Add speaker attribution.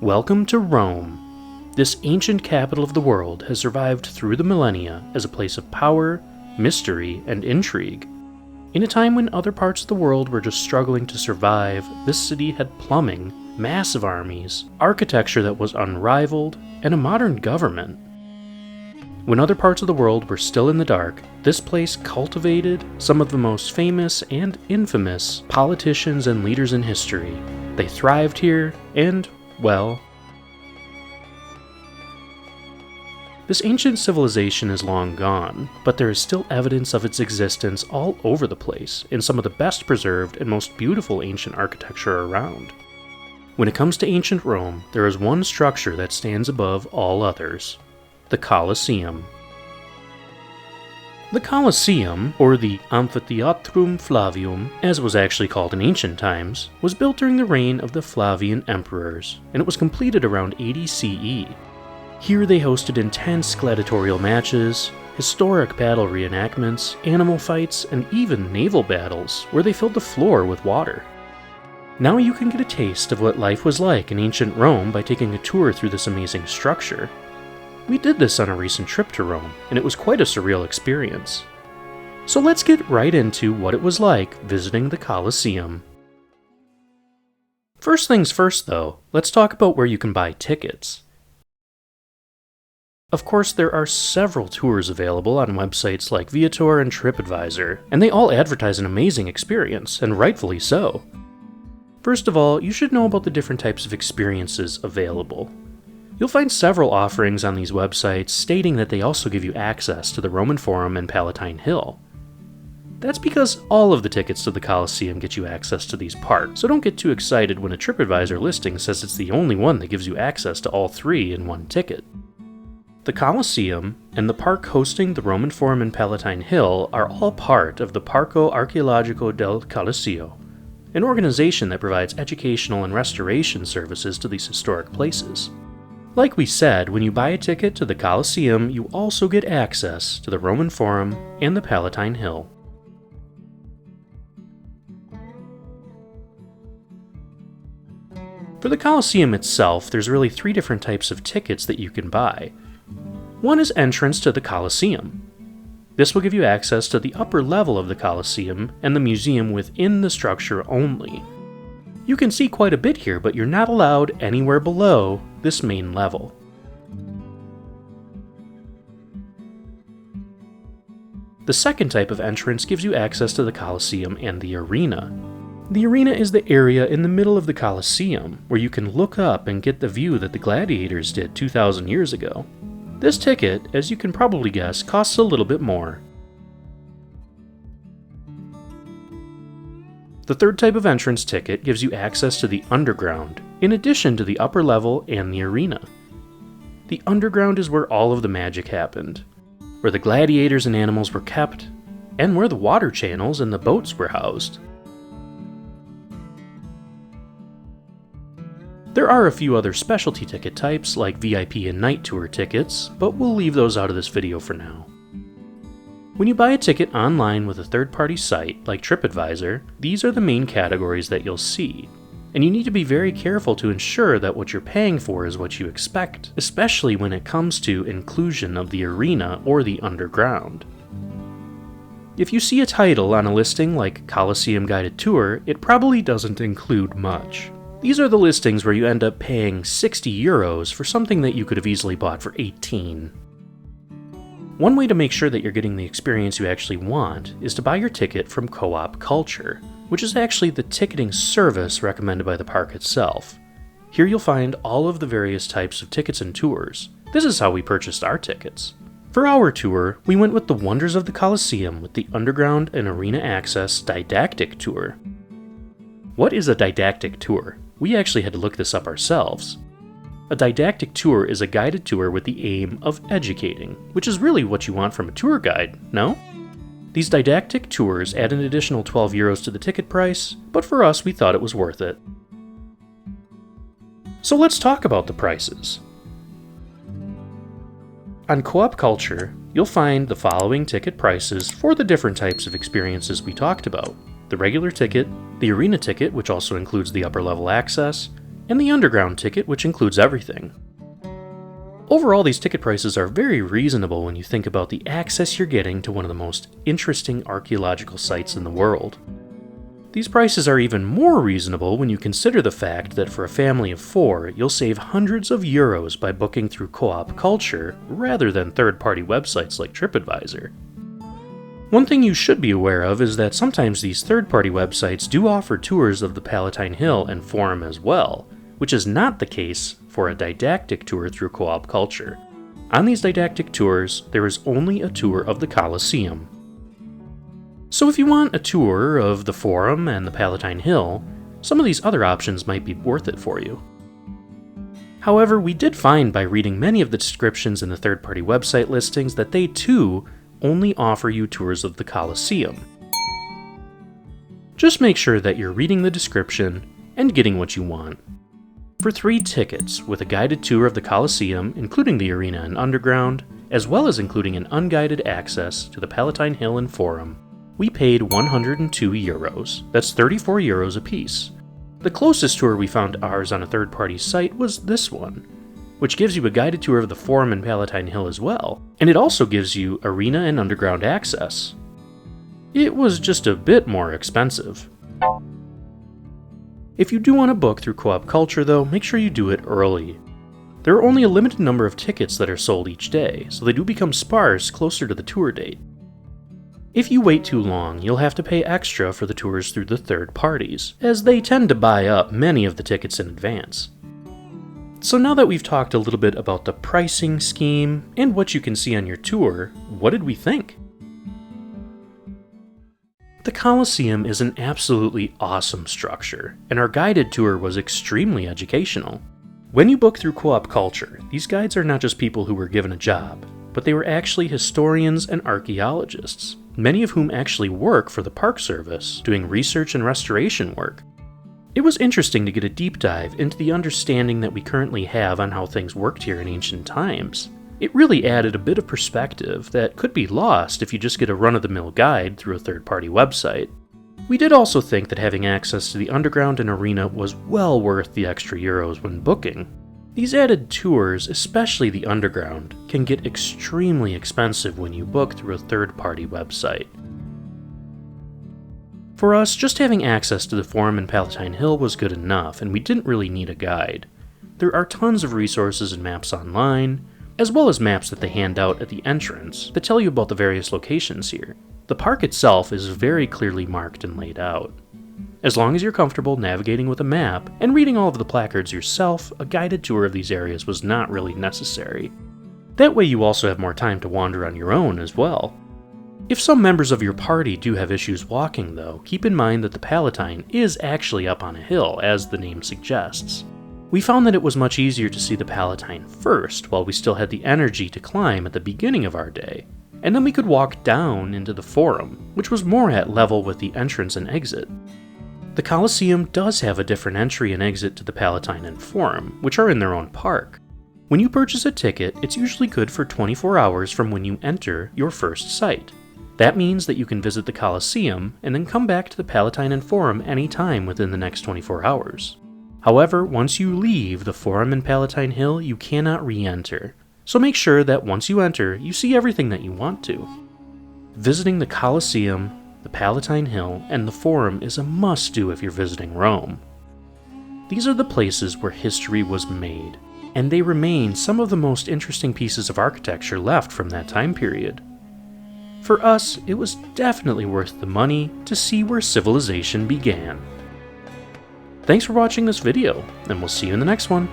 Speaker 1: Welcome to Rome. This ancient capital of the world has survived through the millennia as a place of power, mystery, and intrigue. In a time when other parts of the world were just struggling to survive, this city had plumbing, massive armies, architecture that was unrivaled, and a modern government. When other parts of the world were still in the dark, this place cultivated some of the most famous and infamous politicians and leaders in history. They thrived here, and, well, this ancient civilization is long gone, but there is still evidence of its existence all over the place in some of the best preserved and most beautiful ancient architecture around. When it comes to ancient Rome, there is one structure that stands above all others: the Colosseum. The Colosseum, or the Amphitheatrum Flavium, as it was actually called in ancient times, was built during the reign of the Flavian emperors, and it was completed around 80 CE. Here they hosted intense gladiatorial matches, historic battle reenactments, animal fights, and even naval battles, where they filled the floor with water. Now you can get a taste of what life was like in ancient Rome by taking a tour through this amazing structure. We did this on a recent trip to Rome, and it was quite a surreal experience. So let's get right into what it was like visiting the Colosseum. First things first though, let's talk about where you can buy tickets. Of course, there are several tours available on websites like Viator and TripAdvisor, and they all advertise an amazing experience, and rightfully so. First of all, you should know about the different types of experiences available. You'll find several offerings on these websites stating that they also give you access to the Roman Forum and Palatine Hill. That's because all of the tickets to the Colosseum get you access to these parts, so don't get too excited when a TripAdvisor listing says it's the only one that gives you access to all three in one ticket. The Colosseum and the park hosting the Roman Forum and Palatine Hill are all part of the Parco Archeologico del Colosseo, an organization that provides educational and restoration services to these historic places. Like we said, when you buy a ticket to the Colosseum, you also get access to the Roman Forum and the Palatine Hill. For the Colosseum itself, there's really three different types of tickets that you can buy. One is entrance to the Colosseum. This will give you access to the upper level of the Colosseum and the museum within the structure only. You can see quite a bit here, but you're not allowed anywhere below this main level. The second type of entrance gives you access to the Colosseum and the arena. The arena is the area in the middle of the Colosseum where you can look up and get the view that the gladiators did 2,000 years ago. This ticket, as you can probably guess, costs a little bit more. The third type of entrance ticket gives you access to the underground, in addition to the upper level and the arena. The underground is where all of the magic happened, where the gladiators and animals were kept, and where the water channels and the boats were housed. There are a few other specialty ticket types like VIP and night tour tickets, but we'll leave those out of this video for now. When you buy a ticket online with a third-party site like TripAdvisor, these are the main categories that you'll see, and you need to be very careful to ensure that what you're paying for is what you expect, especially when it comes to inclusion of the arena or the underground. If you see a title on a listing like Colosseum Guided Tour, it probably doesn't include much. These are the listings where you end up paying 60 euros for something that you could have easily bought for 18. One way to make sure that you're getting the experience you actually want is to buy your ticket from Co-op Culture, which is actually the ticketing service recommended by the park itself. Here you'll find all of the various types of tickets and tours. This is how we purchased our tickets. For our tour, we went with the Wonders of the Colosseum with the Underground and Arena Access Didactic Tour. What is a didactic tour? We actually had to look this up ourselves. A didactic tour is a guided tour with the aim of educating, which is really what you want from a tour guide, no? These didactic tours add an additional 12 euros to the ticket price, but for us we thought it was worth it. So let's talk about the prices. On Co-op Culture, you'll find the following ticket prices for the different types of experiences we talked about: the regular ticket, the arena ticket, which also includes the upper level access, and the underground ticket, which includes everything. Overall, these ticket prices are very reasonable when you think about the access you're getting to one of the most interesting archaeological sites in the world. These prices are even more reasonable when you consider the fact that for a family of 4, you'll save hundreds of euros by booking through Co-op Culture rather than third-party websites like TripAdvisor. One thing you should be aware of is that sometimes these third-party websites do offer tours of the Palatine Hill and Forum as well, which is not the case for a didactic tour through Co-op Culture. On these didactic tours, there is only a tour of the Colosseum. So if you want a tour of the Forum and the Palatine Hill, some of these other options might be worth it for you. However, we did find by reading many of the descriptions in the third-party website listings that they too only offer you tours of the Colosseum. Just make sure that you're reading the description and getting what you want. For 3 tickets, with a guided tour of the Colosseum, including the arena and underground, as well as including an unguided access to the Palatine Hill and Forum, we paid 102 euros. That's 34 euros a piece. The closest tour we found ours on a third-party site was this one, which gives you a guided tour of the Forum and Palatine Hill as well, and it also gives you arena and underground access. It was just a bit more expensive. If you do want to book through Co-op Culture though, make sure you do it early. There are only a limited number of tickets that are sold each day, so they do become sparse closer to the tour date. If you wait too long, you'll have to pay extra for the tours through the third parties, as they tend to buy up many of the tickets in advance. So now that we've talked a little bit about the pricing scheme and what you can see on your tour, what did we think? The Colosseum is an absolutely awesome structure, and our guided tour was extremely educational. When you book through Co-op Culture, these guides are not just people who were given a job, but they were actually historians and archaeologists, many of whom actually work for the Park Service, doing research and restoration work. It was interesting to get a deep dive into the understanding that we currently have on how things worked here in ancient times. It really added a bit of perspective that could be lost if you just get a run-of-the-mill guide through a third-party website. We did also think that having access to the underground and arena was well worth the extra euros when booking. These added tours, especially the underground, can get extremely expensive when you book through a third-party website. For us, just having access to the Forum and Palatine Hill was good enough, and we didn't really need a guide. There are tons of resources and maps online, as well as maps that they hand out at the entrance that tell you about the various locations here. The park itself is very clearly marked and laid out. As long as you're comfortable navigating with a map and reading all of the placards yourself, a guided tour of these areas was not really necessary. That way you also have more time to wander on your own as well. If some members of your party do have issues walking though, keep in mind that the Palatine is actually up on a hill, as the name suggests. We found that it was much easier to see the Palatine first, while we still had the energy to climb at the beginning of our day, and then we could walk down into the Forum, which was more at level with the entrance and exit. The Colosseum does have a different entry and exit to the Palatine and Forum, which are in their own park. When you purchase a ticket, it's usually good for 24 hours from when you enter your first site. That means that you can visit the Colosseum and then come back to the Palatine and Forum anytime within the next 24 hours. However, once you leave the Forum and Palatine Hill, you cannot re-enter. So make sure that once you enter, you see everything that you want to. Visiting the Colosseum, the Palatine Hill, and the Forum is a must-do if you're visiting Rome. These are the places where history was made, and they remain some of the most interesting pieces of architecture left from that time period. For us, it was definitely worth the money to see where civilization began. Thanks for watching this video, and we'll see you in the next one.